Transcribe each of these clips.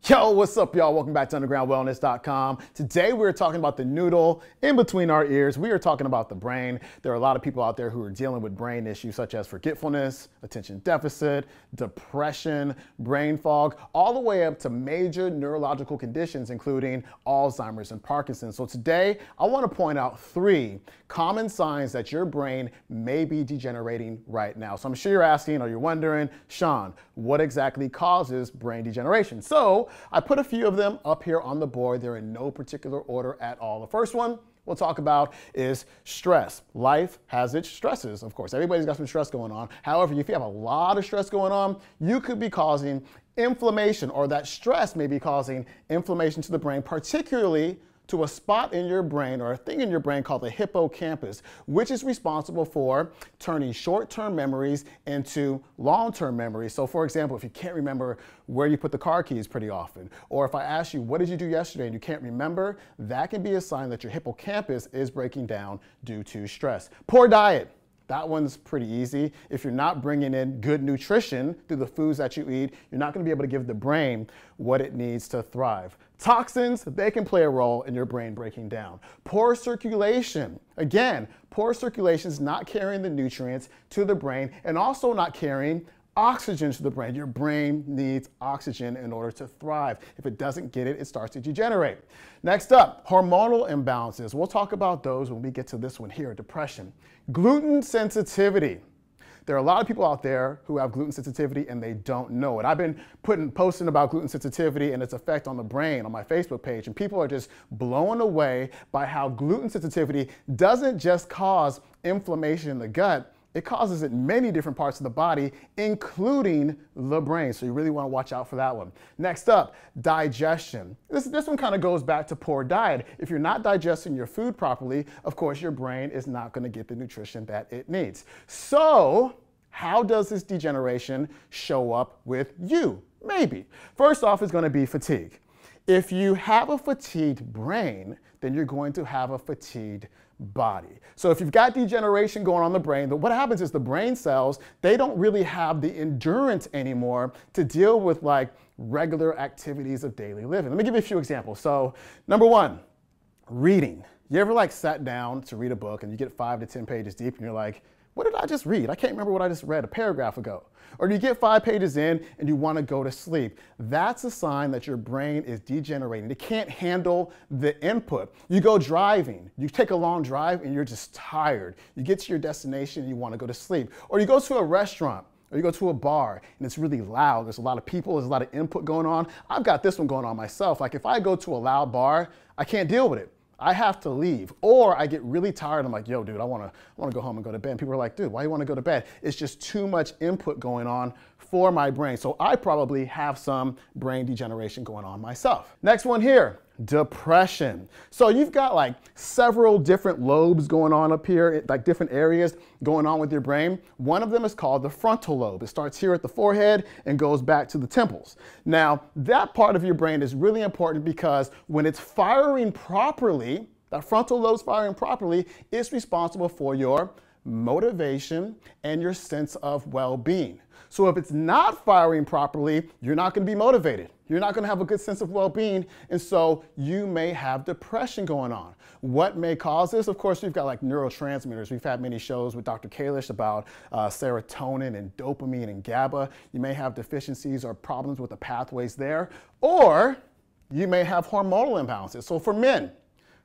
Yo, what's up, y'all? Welcome back to undergroundwellness.com. Today, we're talking about the noodle in between our ears. We are talking about the brain. There are a lot of people out there who are dealing with brain issues such as forgetfulness, attention deficit, depression, brain fog, all the way up to major neurological conditions, including Alzheimer's and Parkinson's. So today, I want to point out 3 common signs that your brain may be degenerating right now. So I'm sure you're asking or you're wondering, Sean, what exactly causes brain degeneration? So I put a few of them up here on the board. They're in no particular order at all. The first one we'll talk about is stress. Life has its stresses, of course. Everybody's got some stress going on. However, if you have a lot of stress going on, you could be causing inflammation, or that stress may be causing inflammation to the brain, particularly to a spot in your brain or a thing in your brain called the hippocampus, which is responsible for turning short-term memories into long-term memories. So for example, if you can't remember where you put the car keys pretty often, or if I ask you, what did you do yesterday, and you can't remember, that can be a sign that your hippocampus is breaking down due to stress. Poor diet. That one's pretty easy. If you're not bringing in good nutrition through the foods that you eat, you're not going to be able to give the brain what it needs to thrive. Toxins, they can play a role in your brain breaking down. Poor circulation. Again, poor circulation is not carrying the nutrients to the brain and also not carrying oxygen to the brain. Your brain needs oxygen in order to thrive. If it doesn't get it, it starts to degenerate. Next up, hormonal imbalances. We'll talk about those when we get to this one here, depression. Gluten sensitivity. There are a lot of people out there who have gluten sensitivity and they don't know it. I've been posting about gluten sensitivity and its effect on the brain on my Facebook page, and people are just blown away by how gluten sensitivity doesn't just cause inflammation in the gut, it causes it in many different parts of the body, including the brain. So you really want to watch out for that one. Next up, digestion. This one kind of goes back to poor diet. If you're not digesting your food properly, of course, your brain is not going to get the nutrition that it needs. So how does this degeneration show up with you? Maybe. First off is going to be fatigue. If you have a fatigued brain, then you're going to have a fatigued body. So if you've got degeneration going on in the brain, what happens is the brain cells, they don't really have the endurance anymore to deal with like regular activities of daily living. Let me give you a few examples. So number 1, reading. You ever like sat down to read a book and you get 5 to 10 pages deep and you're like, what did I just read? I can't remember what I just read a paragraph ago. Or you get 5 pages in and you want to go to sleep. That's a sign that your brain is degenerating. It can't handle the input. You go driving, you take a long drive and you're just tired. You get to your destination and you want to go to sleep. Or you go to a restaurant, or you go to a bar and it's really loud. There's a lot of people, there's a lot of input going on. I've got this one going on myself. Like if I go to a loud bar, I can't deal with it. I have to leave, or I get really tired. I'm like, yo, dude, I want to go home and go to bed. And people are like, dude, why do you want to go to bed? It's just too much input going on for my brain. So I probably have some brain degeneration going on myself. Next one here, depression. So you've got like several different lobes going on up here, like different areas going on with your brain. One of them is called the frontal lobe. It starts here at the forehead and goes back to the temples. Now, that part of your brain is really important because when it's firing properly, that frontal lobe's firing properly, it's responsible for your motivation and your sense of well-being. So if it's not firing properly, you're not going to be motivated. You're not going to have a good sense of well-being, and so you may have depression going on. What may cause this? Of course, we've got like neurotransmitters. We've had many shows with Dr. Kalish about serotonin and dopamine and GABA. You may have deficiencies or problems with the pathways there, or you may have hormonal imbalances. So for men,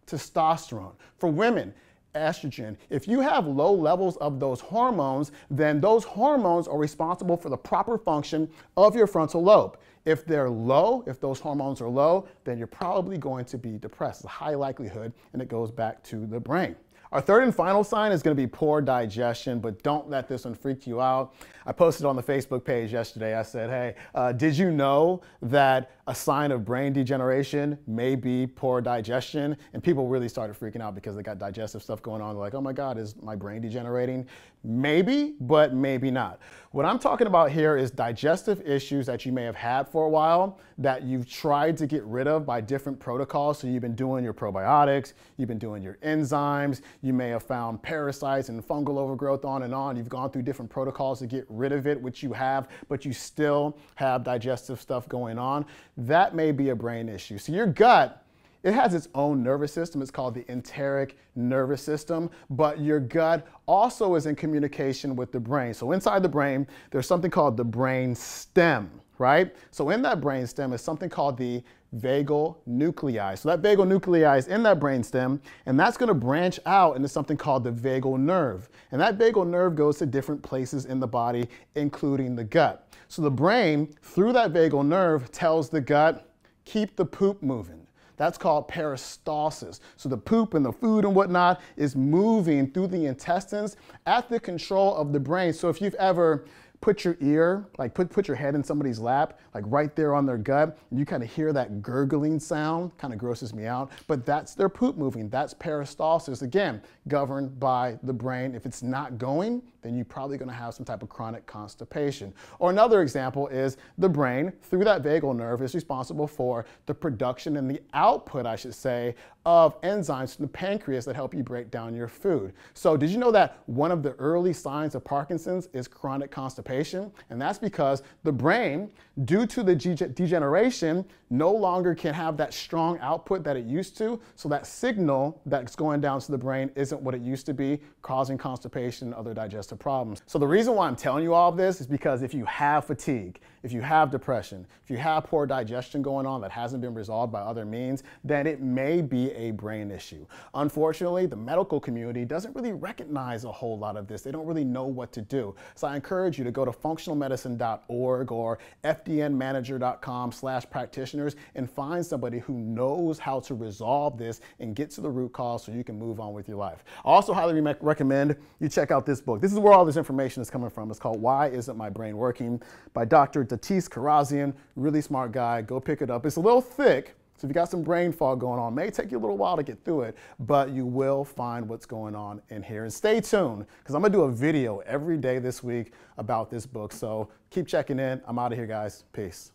testosterone. For women, estrogen. If you have low levels of those hormones, then those hormones are responsible for the proper function of your frontal lobe. If they're low, if those hormones are low, then you're probably going to be depressed. It's a high likelihood, and it goes back to the brain. Our third and final sign is going to be poor digestion, but don't let this one freak you out. I posted on the Facebook page yesterday, I said, hey, did you know that a sign of brain degeneration may be poor digestion? And people really started freaking out because they got digestive stuff going on. They're like, oh my God, is my brain degenerating? Maybe, but maybe not. What I'm talking about here is digestive issues that you may have had for a while that you've tried to get rid of by different protocols. So you've been doing your probiotics, you've been doing your enzymes, you may have found parasites and fungal overgrowth on and on. You've gone through different protocols to get rid of it, which you have, but you still have digestive stuff going on. that may be a brain issue. So your gut, it has its own nervous system. It's called the enteric nervous system, but your gut also is in communication with the brain. So inside the brain, there's something called the brain stem, right? So in that brain stem is something called the vagal nuclei. So that vagal nuclei is in that brain stem, and that's going to branch out into something called the vagal nerve. And that vagal nerve goes to different places in the body, including the gut. So the brain, through that vagal nerve, tells the gut, keep the poop moving. That's called peristalsis. So the poop and the food and whatnot is moving through the intestines at the control of the brain. So if you've ever put your ear, like put your head in somebody's lap, like right there on their gut, and you kind of hear that gurgling sound, kind of grosses me out, but that's their poop moving. That's peristalsis, again, governed by the brain. If it's not going, then you're probably going to have some type of chronic constipation. Or another example is the brain, through that vagal nerve, is responsible for the production and the output, I should say, of enzymes from the pancreas that help you break down your food. So did you know that one of the early signs of Parkinson's is chronic constipation? And that's because the brain, due to the degeneration, no longer can have that strong output that it used to. So that signal that's going down to the brain isn't what it used to be, causing constipation and other digestive problems. So the reason why I'm telling you all of this is because if you have fatigue, if you have depression, if you have poor digestion going on that hasn't been resolved by other means, then it may be a brain issue. Unfortunately, the medical community doesn't really recognize a whole lot of this. They don't really know what to do. So I encourage you to go to functionalmedicine.org or fdnmanager.com/practitioners and find somebody who knows how to resolve this and get to the root cause so you can move on with your life. I also highly recommend you check out this book. This is where all this information is coming from. It's called Why Isn't My Brain Working by Dr. Datis Kharrazian. Really smart guy. Go pick it up. It's a little thick, so if you got some brain fog going on, it may take you a little while to get through it, but you will find what's going on in here. And stay tuned, because I'm going to do a video every day this week about this book. So keep checking in. I'm out of here, guys. Peace.